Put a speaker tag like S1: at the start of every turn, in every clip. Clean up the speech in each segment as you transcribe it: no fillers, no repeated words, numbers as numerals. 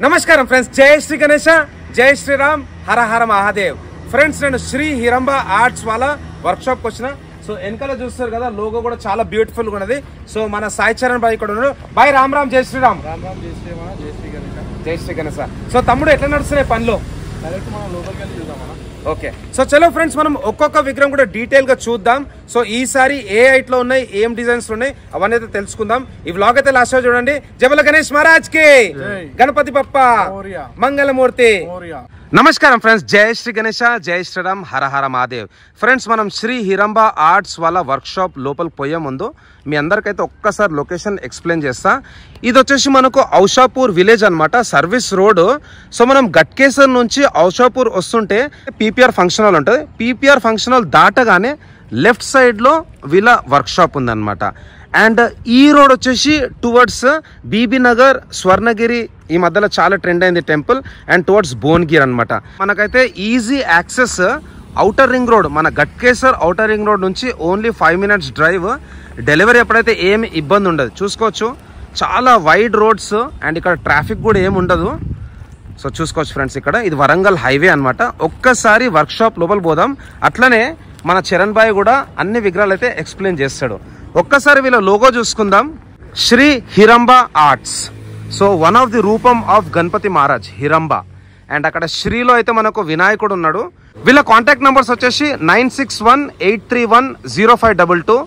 S1: నమస్కారం ఫ్రెండ్స్, జై శ్రీ గణేశ, జై శ్రీరామ్, హర హర మహాదేవ్. ఫ్రెండ్స్, నేను శ్రీ హిరంబ ఆర్ట్స్ వాళ్ళ వర్క్ షాప్ కి వచ్చిన. సో వెనకాల చూస్తారు కదా, లోగో కూడా చాలా బ్యూటిఫుల్ గా ఉన్నది. సో మన సాయి చరణ్ భాయ్ ఇక్కడ ఉన్నాడు. భాయ్ రామ్ రామ్, జై శ్రీరామ్.
S2: రామ్ రామ్, జై శ్రీరామ్, జై శ్రీ గణేశ.
S1: జై శ్రీ గణేశ. సో తమ్ముడు ఎట్లా నడుస్తున్నాయి పనులు?
S2: డైరెక్ట్ మనం లోపలికి వెళ్ళి చూద్దాం.
S1: ఓకే, సో చలో ఫ్రెండ్స్, మనం ఒక్కొక్క విగ్రహం కూడా డీటెయిల్ గా చూద్దాం. సో ఈసారి ఏ హైట్ లో ఉన్నాయి, ఏం డిజైన్స్ ఉన్నాయి, అవన్నీ అయితే తెలుసుకుందాం. ఈ వ్లాగ్ అయితే లాస్ట్ చూడండి. జబల గణేష్ మహారాజ్ కి, గణపతి బప్ప, మంగళమూర్తి. నమస్కారం ఫ్రెండ్స్, జై శ్రీ గణేశ, జై శ్రీరామ్, హర హర మహాదేవ్. ఫ్రెండ్స్, మనం శ్రీ హిరంబ ఆర్ట్స్ వాళ్ళ వర్క్ షాప్ లోపలికి పోయే ముందు మీ అందరికైతే ఒక్కసారి లొకేషన్ ఎక్స్ప్లెయిన్ చేస్తా. ఇది వచ్చేసి మనకు ఔషాపూర్ విలేజ్ అనమాట, సర్వీస్ రోడ్. సో మనం గట్కేసర్ నుంచి ఔషాపూర్ వస్తుంటే పీపీఆర్ ఫంక్షన్ హాల్ ఉంటుంది. పీపీఆర్ ఫంక్షన్ హాల్ దాటగానే లెఫ్ట్ సైడ్ లో వీళ్ళ వర్క్ షాప్ ఉందన్నమాట. అండ్ ఈ రోడ్ వచ్చేసి టువర్డ్స్ బీబీ నగర్, స్వర్ణగిరి, ఈ మధ్యలో చాలా ట్రెండ్ అయింది టెంపుల్, అండ్ టువర్డ్స్ భువనగిరి అనమాట. మనకైతే easy access outer ring road, మన గట్కేసర్ ఔటర్ రింగ్ రోడ్ నుంచి ఓన్లీ 5 minutes డ్రైవ్. డెలివరీ ఎప్పుడైతే ఏమి ఇబ్బంది ఉండదు, చూసుకోవచ్చు. చాలా వైడ్ రోడ్స్ అండ్ ఇక్కడ ట్రాఫిక్ కూడా ఏమి ఉండదు. సో చూసుకోవచ్చు ఫ్రెండ్స్, ఇక్కడ ఇది వరంగల్ హైవే అనమాట. ఒక్కసారి వర్క్ షాప్ లోపల పోదాం. అట్లనే మన చరణ్ భాయ్ కూడా అన్ని విగ్రహాలు అయితే ఎక్స్ప్లెయిన్ చేస్తాడు. ఒక్కసారి వీళ్ళ లోగో చూసుకుందాం, Shri Heramba arts. So one of the రూపం ఆఫ్ గణపతి మహారాజ్ హిరంబ. అండ్ అక్కడ శ్రీలో అయితే మనకు వినాయకుడు ఉన్నాడు. వీళ్ళ కాంటాక్ట్ నెంబర్స్ వచ్చేసి 9618310522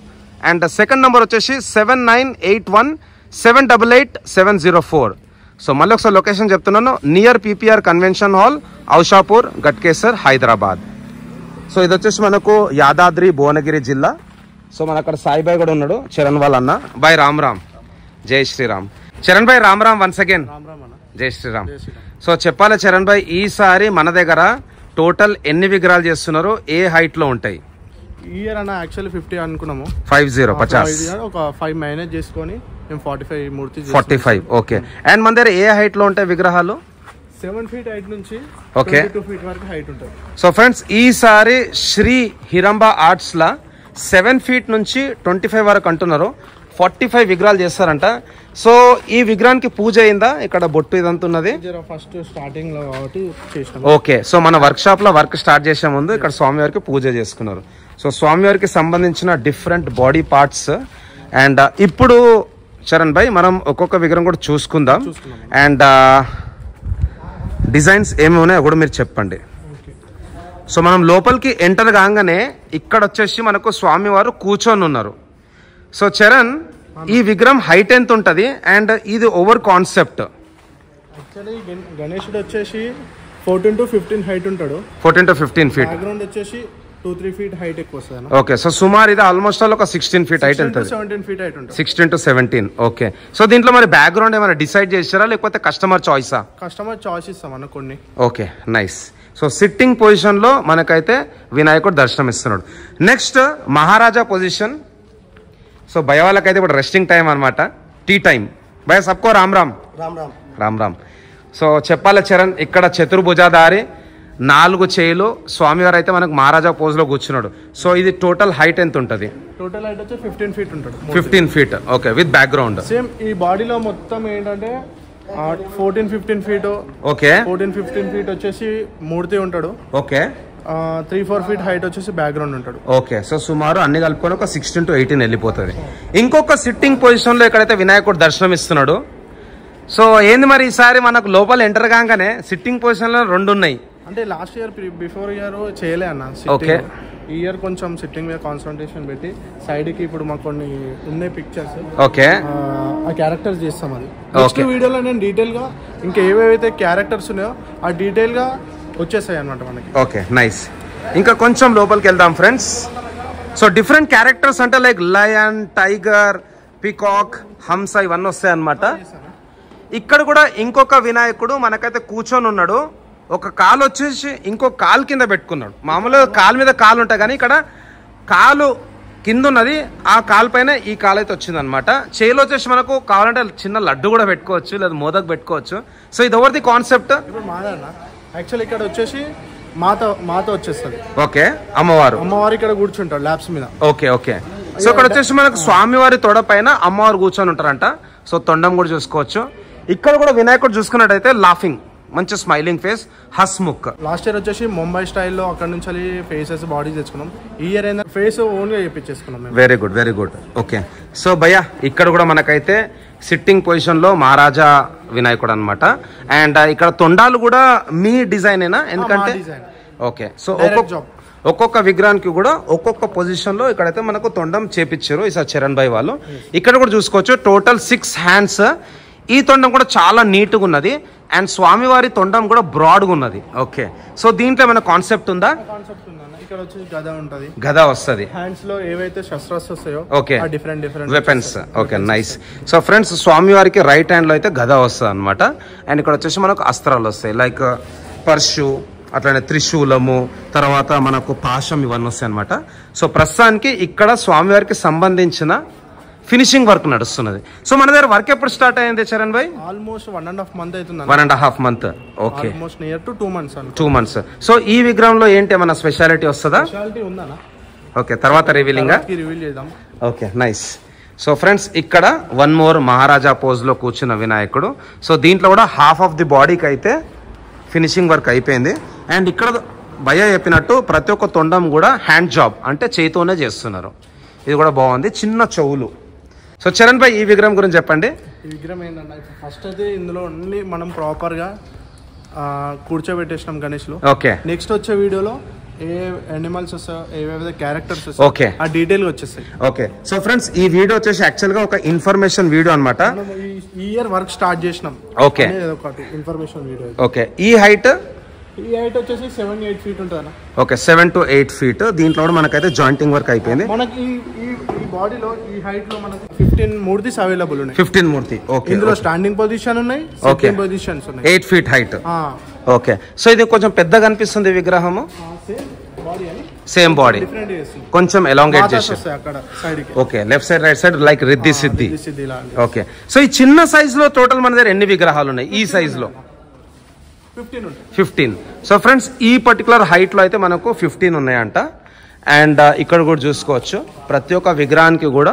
S1: అండ్ సెకండ్ నెంబర్ వచ్చేసి 7981788704. సో మళ్ళీ ఒకసారి లొకేషన్ చెప్తున్నాను, near PPR convention hall, Aushapur, Ghatkesar, Hyderabad. So ఇది వచ్చేసి మనకు యాదాద్రి భువనగిరి జిల్లా. సో మన అక్కడ సాయిబాయ్ కూడా ఉన్నాడు, చరణ్ వాళ్ళ అన్న. బాయ్ రామ్ రామ్, జై శ్రీరామ్. చరణ్ భాయ్ రామ్ రామ్ వన్స్ అగైన్, జై శ్రీరామ్. సో చెప్పాలి చరణ్ భాయ్, ఈసారి మన దగ్గర టోటల్ ఎన్ని విగ్రహాలు చేస్తున్నారు, ఏ హైట్ లో ఉంటాయి?
S2: ఈ ఇయర్ అన్న యాక్చువల్లీ 50 అనుకున్నాము.
S1: 50
S2: ఒక 5 మేనేజ్ చేసుకొని మేము 45 మూర్తి
S1: 45. ఓకే. అండ్ మన దగ్గర ఏ హైట్ లో ఉంటాయి విగ్రహాలు?
S2: 7 feet హైట్ నుంచి 22 feet వరకు హైట్ ఉంటుంది.
S1: సో ఫ్రెండ్స్, ఈసారి శ్రీ హిరంబ ఆర్ట్స్ లా 7 feet నుంచి 25 వరకు అంటున్నారు. 45 విగ్రహాలు చేస్తారంట. సో ఈ విగ్రహానికి పూజ అయిందా? ఇక్కడ బొట్టు ఇదంతా ఉన్నది
S2: ఫస్ట్ స్టార్టింగ్ లో కాబట్టి చేసినాం.
S1: ఓకే. సో మన వర్క్ షాప్ లో వర్క్ స్టార్ట్ చేసే ముందు ఇక్కడ స్వామివారికి పూజ చేసుకున్నారు. సో స్వామివారికి సంబంధించిన డిఫరెంట్ బాడీ పార్ట్స్. అండ్ ఇప్పుడు చరణ్ భాయ్, మనం ఒక్కొక్క విగ్రహం కూడా చూసుకుందాం. అండ్ డిజైన్స్ ఏమి ఉన్నాయో కూడా మీరు చెప్పండి. సో మనం లోపలికి ఎంటర్ కాగానే ఇక్కడ వచ్చేసి మనకు స్వామివారు కూర్చొని ఉన్నారు. సో చరణ్, ఈ విగ్రహం హైట్ ఎంత ఉంటది అండ్ ఇది ఓవర్ కాన్సెప్ట్?
S2: యాక్చువల్లీ గణేశుడు వచ్చేసి 14 to 15 హైట్ ఉంటాడు.
S1: 14 to 15 feet.
S2: బ్యాక్గ్రౌండ్ వచ్చేసి 2-3 feet హైట్ ఎక్కువ వస్తుంది.
S1: ఓకే. సో సుమారు ఇది ఆల్మోస్ట్ ఒక 16 feet హైట్ వెళ్తుంది.
S2: 17 feet హైట్ ఉంటుంది.
S1: 16 to 17. ఓకే. సో దీంట్లో మరి బ్యాక్గ్రౌండ్ ఏమైనా డిసైడ్ చేస్తారా లేకపోతే కస్టమర్ చాయిసా?
S2: కస్టమర్ చాయిస్ ఇస్తాం అన్న కొన్ని.
S1: Okay, nice. So sitting position లో మనకైతే వినాయకుడు దర్శనం ఇస్తున్నాడు. నెక్స్ట్ మహారాజా పొజిషన్. సో భయ వాళ్ళకైతే ఇప్పుడు రెస్టింగ్ టైం అనమాట, టీ టైం. భయ సబ్కో రామ్ రామ్.
S2: రామ్ రామ్,
S1: రామ్ రామ్. సో చెప్పాలి చరణ్, ఇక్కడ చతుర్భుజాధారి, 4 చేయిలు స్వామివారు అయితే మనకు మహారాజా పోజ్ లో కూర్చున్నాడు. సో ఇది టోటల్ హైట్ ఎంత ఉంటుంది?
S2: టోటల్ హైట్ వచ్చి 15 feet ఉంటుంది.
S1: 15 feet. Okay, with background.
S2: Same ఈ బాడీలో మొత్తం ఏంటంటే 14-15 feet.
S1: ఓకే.
S2: 14-15 feet వచ్చేసి మూర్తి ఉంటాడు.
S1: ఓకే.
S2: 3-4 feet హైట్ వచ్చేసి బ్యాక్గ్రౌండ్ ఉంటాడు.
S1: ఓకే. సో సుమారు అన్ని కలుపుకొని ఒక 16 to 18 వెళ్ళిపోతుంది. ఇంకొక సిట్టింగ్ పొజిషన్ లో ఎక్కడైతే వినాయకుడు దర్శనం ఇస్తున్నాడు. సో ఏంది మరి ఈసారి మనకు లోపల ఎంటర్ కాగానే సిట్టింగ్ పొజిషన్ లో 2 ఉన్నాయి.
S2: అంటే లాస్ట్ ఇయర్ బిఫోర్ ఇయర్ చేయలే అన్న.
S1: ఓకే.
S2: ఈ ఇయర్ కొంచెం సిట్టింగ్ మీద కాన్సన్ట్రేషన్ పెట్టి సైడ్ కి ఇప్పుడు మాకు కొన్ని ఉన్నాయి పిక్చర్స్.
S1: ఓకే.
S2: ఆ క్యారెక్టర్స్ చేస్తాం. అది నెక్స్ట్ వీడియోలో నేను డీటెయిల్ గా ఇంకా ఏవేవైతే క్యారెక్టర్స్ ఉన్నాయో ఆ డీటెయిల్ గా వచ్చేసాయి అనమాట మనకి.
S1: Okay, nice. ఇంకా కొంచెం లోపలికి వెళ్దాం ఫ్రెండ్స్. సో డిఫరెంట్ క్యారెక్టర్స్ అంటే లైక్ లయన్, టైగర్, పికాక్, హంస ఇవన్నీ వస్తాయి అనమాట. ఇక్కడ కూడా ఇంకొక వినాయకుడు మనకైతే కూర్చొని ఉన్నాడు. ఒక కాలు వచ్చేసి ఇంకొక కాలు కింద పెట్టుకున్నాడు. మామూలుగా కాలు మీద కాలు ఉంటాయి కానీ ఇక్కడ కాలు కింద ఉన్నది, ఆ కాలు పైన ఈ కాలు అయితే వచ్చింది అనమాట. చేయిలో వచ్చేసి మనకు కావాలంటే చిన్న లడ్డు కూడా పెట్టుకోవచ్చు, లేదా మోదక్ పెట్టుకోవచ్చు. సో ఇది ఎవరిది కాన్సెప్ట్?
S2: ఇప్పుడు మాదన్న యాక్చువల్ ఇక్కడ వచ్చేసి మాత వచ్చేస్తుంది.
S1: ఓకే. అమ్మవారు
S2: ఇక్కడ కూర్చుంటారు ల్యాబ్స్ మీద.
S1: ఓకే. ఓకే. సో ఇక్కడ వచ్చేసి మనకు స్వామివారి తొడ పైన అమ్మవారు కూర్చొని ఉంటారంట. సో తొండం కూడా చూసుకోవచ్చు. ఇక్కడ కూడా వినాయకుడు చూసుకున్నట్టయితే లాఫింగ్, మంచి స్మైలింగ్ ఫేస్, హస్ముక్.
S2: లాస్ట్ ఇయర్ వచ్చేసి ముంబై స్టైల్లో అక్కడ నుంచి ఫేసెస్ బాడీ తెచ్చుకున్నాం. ఈ ఇయర్ ఏంటంటే ఫేస్ ఓన్గా చేపించేసుకున్నాం.
S1: Very good, very good. Okay, so భయ్యా ఇక్కడ కూడా మనకైతే సిట్టింగ్ పొజిషన్ లో మహారాజా వినాయకుడు అనమాట. అండ్ ఇక్కడ తొండాలు కూడా మీ డిజైన్ ఏనా? ఎందుకంటే ఓకే, సో ఒక్కొక్క విగ్రహానికి కూడా ఒక్కొక్క పొజిషన్ లో ఇక్కడైతే మనకు తొండం చేపించారు ఈసారి చరణ్ భాయ్ వాళ్ళు. ఇక్కడ కూడా చూసుకోవచ్చు టోటల్ 6 హ్యాండ్స్. ఈ తొండం కూడా చాలా నీట్గా ఉన్నది అండ్ స్వామివారి తొండం కూడా బ్రాడ్గా ఉన్నది. ఓకే, సో దీంట్లో ఏమైనా కాన్సెప్ట్ ఉందా?
S2: ఇక్కడ వచ్చి గద ఉంటది,
S1: గద వస్తుంది.
S2: హ్యాండ్స్ లో ఏవైతే శస్త్రాలు వస్తాయో
S1: okay,
S2: different
S1: weapons. Okay, nice. So friends, స్వామివారికి రైట్ హ్యాండ్ లో అయితే గద వస్తుంది అనమాట. అండ్ ఇక్కడ వచ్చేసి మనకు అస్త్రాలు వస్తాయి, లైక్ పర్షు, అట్లనే త్రిశూలము, తర్వాత మనకు పాశం, ఇవన్నీ వస్తాయి అనమాట. సో ప్రస్తుతానికి ఇక్కడ స్వామివారికి సంబంధించిన ఫినిషింగ్ వర్క్ నడుస్తున్నది. సో మన దగ్గర వర్క్ ఎప్పుడు స్టార్ట్ అయింది చరణ్ భాయ్?
S2: ఆల్మోస్ట్ 1.5 month అవుతుంది.
S1: 1.5 month. Okay,
S2: almost near to 2 months.
S1: 2 months. So ఈ విగ్రహంలో ఏంటి ఏమైనా స్పెషాలిటీ వస్తుందా?
S2: స్పెషాలిటీ ఉందా?
S1: ఓకే, తర్వాత రివీల్
S2: చేద్దాం.
S1: Okay, nice. సో ఫ్రెండ్స్, ఇక్కడ 1 more మహారాజా పోజ్ లో కూర్చున్న వినాయకుడు. సో దీంట్లో కూడా హాఫ్ ఆఫ్ ది బాడీకి అయితే ఫినిషింగ్ వర్క్ అయిపోయింది. అండ్ ఇక్కడ భయ్య చెప్పినట్టు ప్రతి ఒక్క తొండం కూడా హ్యాండ్ జాబ్, అంటే చేతితోనే చేస్తున్నారు. ఇది కూడా బాగుంది, చిన్న చెవులు. సో చరణ్ భాయ్, ఈ విగ్రహం గురించి చెప్పండి.
S2: ఈ విగ్రహం ఏంటంటే ఫస్ట్ అయితే ఇందులో ఓన్లీ మనం ప్రాపర్ గా కూర్చోబెట్టేసినాం గణేష్ లో.
S1: ఓకే,
S2: నెక్స్ట్ వచ్చే వీడియోలో ఏ అనిమల్స్ వస్తాయో, ఏవేవి క్యారెక్టర్స్ వస్తాయో
S1: ఓకే
S2: ఆ డీటెయిల్ గా వచ్చేస్తాయి.
S1: ఓకే, సో ఫ్రెండ్స్, ఈ వీడియో వచ్చేసి యాక్చువల్ గా ఒక ఇన్ఫర్మేషన్ వీడియో అనమాట.
S2: ఈ ఇయర్ వర్క్ స్టార్ట్ చేసినాం.
S1: ఓకే,
S2: ఒకటి ఇన్ఫర్మేషన్ వీడియో.
S1: ఓకే, ఈ హైట్
S2: వచ్చేసి 7-8 feet ఉంటుంది.
S1: Okay, 7 to 8 feet. దీంట్లో కూడా మనకైతే జాయింటింగ్ వర్క్ అయిపోయింది.
S2: మనకి ఈ బాడీలో ఈ హైట్ లో మనకి 15 మూర్తిస్ అవైలబుల్ ఉన్నాయి.
S1: 15 మూర్తి. ఓకే,
S2: ఇందులో స్టాండింగ్ పొజిషన్ ఉన్నాయి, సిట్టింగ్ పొజిషన్స్ ఉన్నాయి.
S1: 8 feet హైట్. ఓకే, సో ఇది కొంచెం పెద్దగా అనిపిస్తుంది విగ్రహము. సేమ్ బాడీ, కొంచెం ఎలాంగేట్ చేసి. Okay, left side right side like Riddhi Siddhi. Okay, so ఈ చిన్న సైజ్ లో టోటల్ మన దగ్గర ఎన్ని విగ్రహాలు ఉన్నాయి? ఈ సైజ్ లో 15. సో ఫ్రెండ్స్, ఈ పర్టికులర్ హైట్ లో అయితే మనకు 15 ఉన్నాయంట. అండ్ ఇక్కడ కూడా చూసుకోవచ్చు ప్రతి ఒక్క విగ్రహానికి కూడా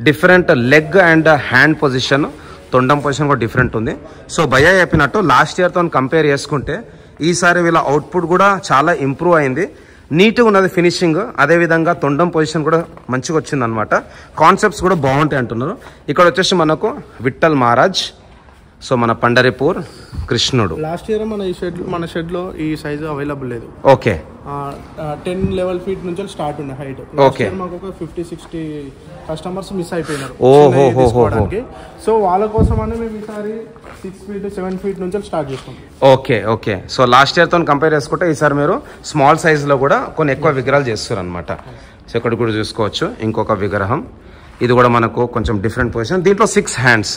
S1: different leg and hand position, తొండం పొజిషన్ కూడా డిఫరెంట్ ఉంది. సో భయ్య చెప్పినట్టు లాస్ట్ ఇయర్తో కంపేర్ చేసుకుంటే ఈసారి వీళ్ళ అవుట్పుట్ కూడా చాలా ఇంప్రూవ్ అయింది. నీట్గా ఉన్నది ఫినిషింగ్, అదేవిధంగా తొండం పొజిషన్ కూడా మంచిగా వచ్చింది అనమాట. కాన్సెప్ట్స్ కూడా బాగుంటాయి అంటున్నారు. ఇక్కడ వచ్చేసి మనకు విఠల్ మహారాజ్, సో మన పండరిపూర్ కృష్ణుడు.
S2: లాస్ట్ ఇయర్ మన షెడ్ లో ఈ సైజు అవైలబుల్ లేదు.
S1: ఓకే,
S2: 10-11 feet నుంచి స్టార్ట్ ఉన్న హైట్.
S1: ఓకే,
S2: మాకు ఒక 50-60 కస్టమర్స్ మిస్ అయిపోయినారు. సో వాళ్ళ కోసం అని మేము ఈసారి 6 feet 7 feet నుంచి స్టార్ట్ చేస్తాం.
S1: Okay, okay. So last year తో కంపేర్ చేసుకుంటే ఈసారి మీరు స్మాల్ సైజ్ లో కూడా కొన్ని ఎక్కువ విగ్రహాలు చేస్తారు అనమాట. సో ఇక్కడ కూడా చూసుకోవచ్చు ఇంకొక విగ్రహం. ఇది కూడా మనకు కొంచెం డిఫరెంట్ పొజిషన్. దీంట్లో 6 hands.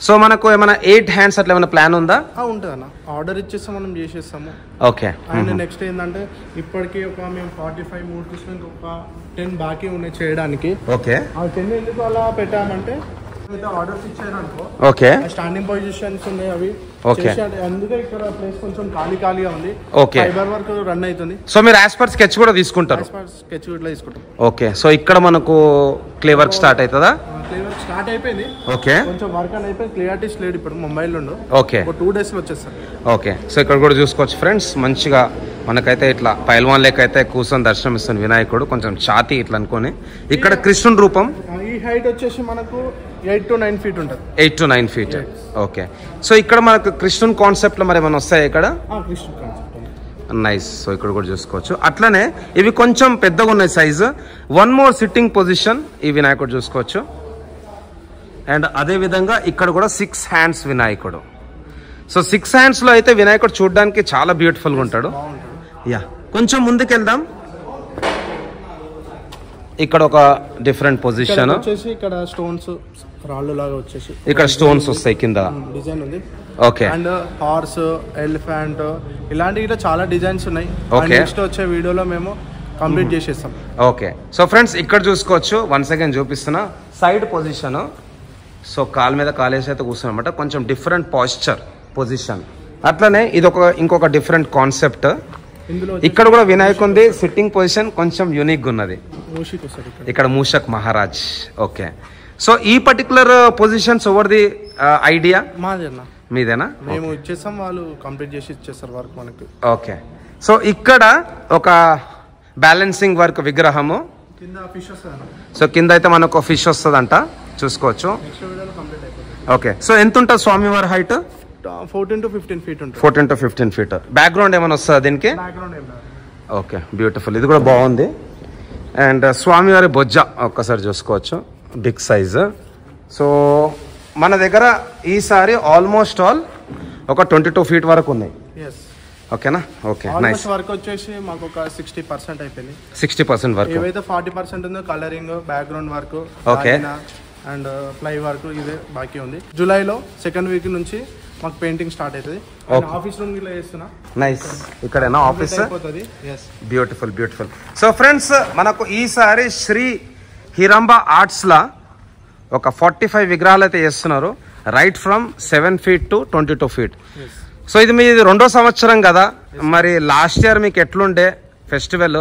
S1: సో మనకు ఏమైనా 8 hands అట్లా ఏమైనా ప్లాన్ ఉందా?
S2: ఉంటుంది అన్న, ఆర్డర్ ఇచ్చేస్తే మనం చేసేస్తాము.
S1: ఓకే,
S2: అండ్ నెక్స్ట్ ఏంటంటే ఇప్పటికీ మేము 45 మూర్తిస్ ఒక 10 బాకీ ఉన్నాయి చేయడానికి.
S1: ఓకే,
S2: ఆ 10 ఎందుకు అలా పెట్టామంటే ఆర్డర్స్ ఇచ్చారనుకో,
S1: ఓకే,
S2: స్టాండింగ్ పొజిషన్స్ ఉన్నాయి అవి.
S1: ఓకే,
S2: అందుకే ఇక్కడ ప్లేస్ కొంచెం ఖాళీగా ఉంది.
S1: ఓకే,
S2: ఫైబర్ వర్క్ రన్ అవుతుంది.
S1: సో మీరు యాజ్ పర్ స్కెచ్ కూడా తీసుకుంటారు?
S2: స్కెచ్ ఇట్లా తీసుకుంటాం.
S1: ఓకే, సో ఇక్కడ మనకు క్లే వర్క్ స్టార్ట్ అవుతుందా?
S2: క్లే వర్క్ స్టార్ట్ అయిపోయింది.
S1: ఓకే,
S2: కొంచెం వర్క్ అని అయిపోయింది. క్లియారిటీ లేదు ఇప్పుడు మొబైల్ లో.
S1: ఓకే,
S2: 2 days లో వచ్చేస్తాను.
S1: ఓకే, సో ఇక్కడ కూడా చూసుకోవచ్చు ఫ్రెండ్స్, మంచిగా మనకైతే ఇట్లా పైల్వాన్ లెక్క అయితే కూర్చొని దర్శనం ఇస్తుంది వినాయకుడు. కొంచెం ఛాతీ ఇట్లా అనుకోని. ఇక్కడ కృష్ణుని రూపం
S2: ఈ హైట్ వచ్చేసి మనకు 8 to 9 feet ఉంటుంది.
S1: 8 to 9 feet. ఓకే, సో ఇక్కడ మనకు కృష్ణుని కాన్సెప్ట్ లో మరి ఏమైనా వస్తాయి ఇక్కడ? నైస్. సో ఇక్కడ కూడా చూసుకోవచ్చు. అట్లనే ఇవి కొంచెం పెద్దగా ఉన్నాయి సైజు. 1 more సిట్టింగ్ పొజిషన్ ఈ వినాయకుడు చూసుకోవచ్చు. అండ్ అదే విధంగా ఇక్కడ కూడా 6 hands వినాయకుడు. సో 6 hands లో అయితే వినాయకుడు చూడడానికి చాలా బ్యూటిఫుల్ గా ఉంటాడు. యా, కొంచెం ముందుకు వెళ్దాం. ఇక్కడ ఒక డిఫరెంట్ పొజిషన్,
S2: ఇక్కడ స్టోన్స్ రాళ్ళు లాగా వచ్చేసి
S1: ఇక్కడ స్టోన్స్ వస్తాయి కింద
S2: డిజైన్ ఉంది.
S1: ఓకే,
S2: అండ్ హార్స్, ఎలిఫెంట్, ఇలాంటి చాలా డిజైన్స్ ఉన్నాయి.
S1: ఓకే,
S2: నెక్స్ట్ వచ్చే వీడియోలో మేము కంప్లీట్ చేసేస్తాం.
S1: ఓకే, సో ఫ్రెండ్స్ ఇక్కడ చూసుకోవచ్చు. వన్స్ అగైన్ చూపిస్తున్నా సైడ్ పొజిషన్. సో కాలు మీద కాలేసి అయితే కూర్చున్నమాట. కొంచెం డిఫరెంట్ పాస్చర్ పొజిషన్. అట్లనే ఇది ఇంకొక డిఫరెంట్ కాన్సెప్ట్. ఇక్కడ కూడా వినాయకుంది సిట్టింగ్ పొజిషన్ కొంచెం యూనిక్ ఉన్నది. ఇక్కడ మూషక్ మహారాజ్. ఓకే, సో ఈ particular positions over the idea
S2: మాది అన్న,
S1: మీదేనా?
S2: మేము ఇచ్చేస్తాం, వాళ్ళు కంప్లీట్ చేసి ఇచ్చేస్తారు వర్క్ మనకి.
S1: ఓకే. సో ఇక్కడ ఒక బ్యాలెన్సింగ్ వర్క్ విగ్రహము
S2: కింద ఫిష్ వస్తుంది.
S1: సో కింద అయితే మనకు ఫిష్ వస్తుందంట, చూసుకోవచ్చు.
S2: నెక్స్ట్ వీడియోలో కంప్లీట్ అయిపోతుంది.
S1: ఓకే. సో ఎంత ఉంటుంది స్వామివారి హైట్?
S2: 14 to 15 feet ఉంటుంది.
S1: 14 to 15 feet. బ్యాక్గ్రౌండ్ ఏమైనా వస్తుందా దీనికి?
S2: బ్యాక్గ్రౌండ్ ఏం లేదు.
S1: Okay, beautiful. ఇది కూడా బాగుంది. అండ్ స్వామివారి బొజ్జ ఒక్కసారి చూసుకోవచ్చు, బిగ్ సైజ్. సో మన దగ్గర ఈసారి ఆల్మోస్ట్ ఆల్ ఒక 22 feet వరకు ఉన్నాయి. ఓకేనా? Okay, nice.
S2: వర్క్ వచ్చేసి మాకు ఒక 60% అయిపోయింది.
S1: 60% వరకు.
S2: ఏవైతే 40% ఉందో colouring, background work,
S1: okay,
S2: and ply work ఇదే బాకీ ఉంది. జూలైలో సెకండ్ వీక్ నుంచి మాకు పెయింటింగ్ స్టార్ట్ అవుతుంది. ఆఫీస్ రూమ్ ఇలా చేస్తున్నా.
S1: నైస్. ఇక్కడేనా office? Beautiful, beautiful. So friends, మనకు ఈసారి శ్రీ హిరంబ ఆర్ట్స్ లా ఒక 45 విగ్రహాలు అయితే చేస్తున్నారు, right from 7 feet to 22 feet. So ఇది మీది 2వ సంవత్సరం కదా, మరి లాస్ట్ ఇయర్ మీకు ఎట్లుండే ఫెస్టివల్,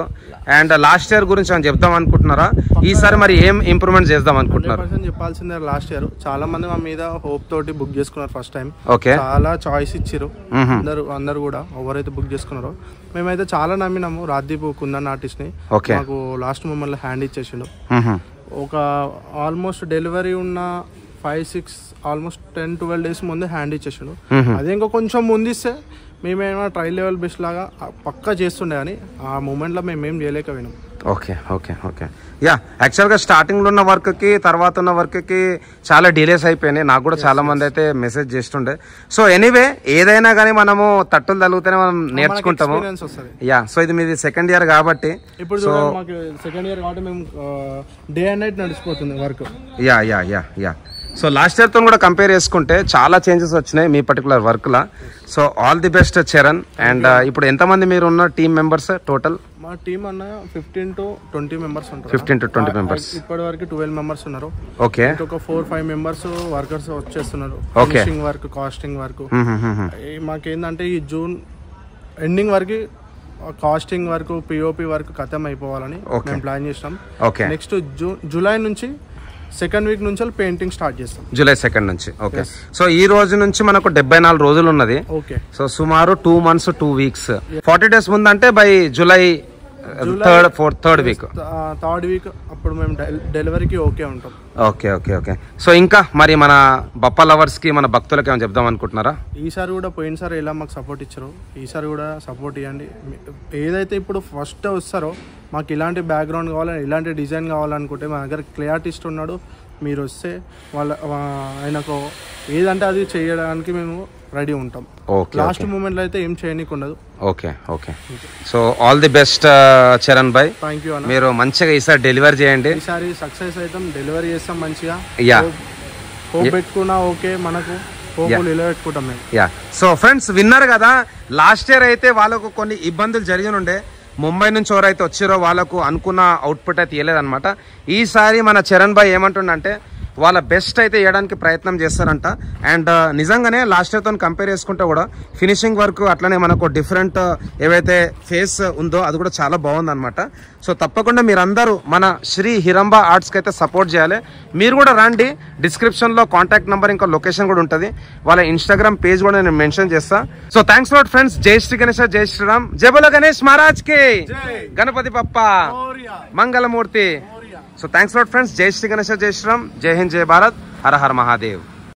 S1: అండ్ లాస్ట్ ఇయర్ గురించి మనం చెప్దాం అనుకుంటున్నారా? ఈసారి మరి ఏం ఇంప్రూవ్మెంట్ చేద్దాం అనుకుంటున్నారు?
S2: చెప్పాల్సిందే, లాస్ట్ ఇయర్ చాలా మంది మా మీద హోప్ తోటి బుక్ చేసుకున్నారు ఫస్ట్ టైం.
S1: ఓకే.
S2: చాలా చాయిస్ ఇచ్చారు అందరు కూడా, ఎవరైతే బుక్ చేసుకున్నారో. మేమైతే చాలా నమ్మినాము రాజ్దీప్ కుందన్ ఆర్టిస్ట్ ని. మాకు లాస్ట్ మూమెంట్ లో హ్యాండ్ ఇచ్చేసిండు. ఒక ఆల్మోస్ట్ డెలివరీ ఉన్న 5-6 ఆల్మోస్ట్ 10-12 days ముందే హ్యాండ్ ఇచ్చేసాడు. అదే ఇంకా కొంచెం ముందిస్తే మేమేమో ట్రయల్ లెవెల్ బెస్ట్ లాగా పక్కా చేస్తుండే, కానీ ఆ మూమెంట్ లో మేమేం చేయలేకపోయినాం.
S1: Okay, okay, okay. యా, యాక్చువల్గా స్టార్టింగ్ లో ఉన్న వర్క్ కి తర్వాత ఉన్న వర్క్ కి చాలా డిలేస్ అయిపోయినాయి. నాకు కూడా చాలా మంది అయితే మెసేజ్ చేస్తుండే. సో ఎనీవే, ఏదైనా కానీ మనము తట్టులు తగిలితేనే మనం నేర్చుకుంటాము. యా, సో ఇది మీది సెకండ్ ఇయర్ కాబట్టి,
S2: ఇప్పుడు మాకు సెకండ్ ఇయర్ కాబట్టి మేము డే అండ్ నైట్ నడిచిపోతుంది work.
S1: Yeah yeah yeah yeah so last year తో కూడా కంపేర్ చేసుకుంటే చాలా చేంజెస్ వచ్చినాయి మీ పర్టికులర్ వర్క్ లా. So all the best Charan. And ఇప్పుడు ఎంతమంది మీరు ఉన్న టీమ్ మెంబర్స్ టోటల్?
S2: మా టీమ్ అన్న 15 to 20 members ఉంటారు.
S1: 15 to 20 members.
S2: ఇప్పటి వరకు 12 members ఉన్నారు.
S1: ఓకే.
S2: ఒక 4-5 members వర్కర్స్ వచ్చేస్తున్నారు. Finishing work, casting work. మాకేందంటే ఈ జూన్ ఎండింగ్ వరకు కాస్టింగ్ వర్క్, పిఓపి వర్క్ ఖతం అయిపోవాలని మేము ప్లాన్ చేసినాం. నెక్స్ట్ జూలై నుంచి సెకండ్ వీక్ నుంచి పెయింటింగ్ స్టార్ట్ చేస్తాం. జూలై 2nd నుంచి. ఓకే. సో ఈ రోజు నుంచి మనకు 74 రోజులు ఉన్నది. ఓకే. సో సుమారు 2 months 2 weeks. 40 days ముందు అంటే బై జూలై థర్డ్ వీక్ అప్పుడు మేము డెలివరీకి ఓకే ఉంటాం. Okay, okay, okay. సో ఇంకా మరి మన బప్పా లవర్స్ కి, మన భక్తులకి ఏమైనా చెప్దాం అనుకుంటున్నారా? ఈసారి కూడా పోయినసారి ఎలా మాకు సపోర్ట్ ఇచ్చారో ఈసారి కూడా సపోర్ట్ ఇవ్వండి. ఏదైతే ఇప్పుడు ఫస్ట్ వస్తారో మాకు ఇలాంటి బ్యాక్గ్రౌండ్ కావాలని, ఇలాంటి డిజైన్ కావాలనుకుంటే మా దగ్గర క్లే ఆర్టిస్ట్ ఉన్నాడు. మీరు వస్తే ఆయనకు ఏదంటే అది చేయడానికి మేము రెడీ ఉంటాం. లాస్ట్ మూమెంట్ లో అయితే ఏం చేయనీకి ఉండదు. Okay, okay. So all the best Charan Bhai. Thank you. మీరు మంచిగా ఈసారి డెలివరీ చేయండి. ఈసారి సక్సెస్ అవుతాం, డెలివరీ చేస్తాం మంచిగా. యా, హోప్ పెట్టుకున్నా ఓకే, మనకు పెట్టుకుంటాం మేము. యా. సో ఫ్రెండ్స్, విన్నారు కదా, లాస్ట్ ఇయర్ అయితే వాళ్ళకు కొన్ని ఇబ్బందులు జరిగి ఉండే. ముంబై నుంచి ఎవరైతే వచ్చారో వాళ్ళకు అనుకున్న అవుట్పుట్ అయితే ఇవ్వలేదన్నమాట. ఈసారి మన చరణ్ భాయ్ ఏమంటుండంటే వాళ్ళ బెస్ట్ అయితే వేయడానికి ప్రయత్నం చేస్తారంట. అండ్ నిజంగానే లాస్ట్ ఇయర్తో కంపేర్ చేసుకుంటే కూడా ఫినిషింగ్ వర్క్ అట్లనే మనకు డిఫరెంట్ ఏవైతే ఫేస్ ఉందో అది కూడా చాలా బాగుందన్నమాట. సో తప్పకుండా మీరందరూ మన శ్రీ హిరంబ ఆర్ట్స్కి అయితే సపోర్ట్ చేయాలి. మీరు కూడా రండి, డిస్క్రిప్షన్లో కాంటాక్ట్ నెంబర్ ఇంకా లొకేషన్ కూడా ఉంటుంది. వాళ్ళ ఇన్స్టాగ్రామ్ పేజ్ కూడా నేను మెన్షన్ చేస్తా. So thanks lot friends. జై శ్రీ గణేష్, జై శ్రీరామ్. జై బోలో గణేష్ మహారాజ్ కి, Ganapati Bappa మంగళమూర్తి. So thanks a lot friends. Jai Shri Ganesha, Jai Shri Ram, Jai Hind, Jai Bharat, Har Har Mahadev.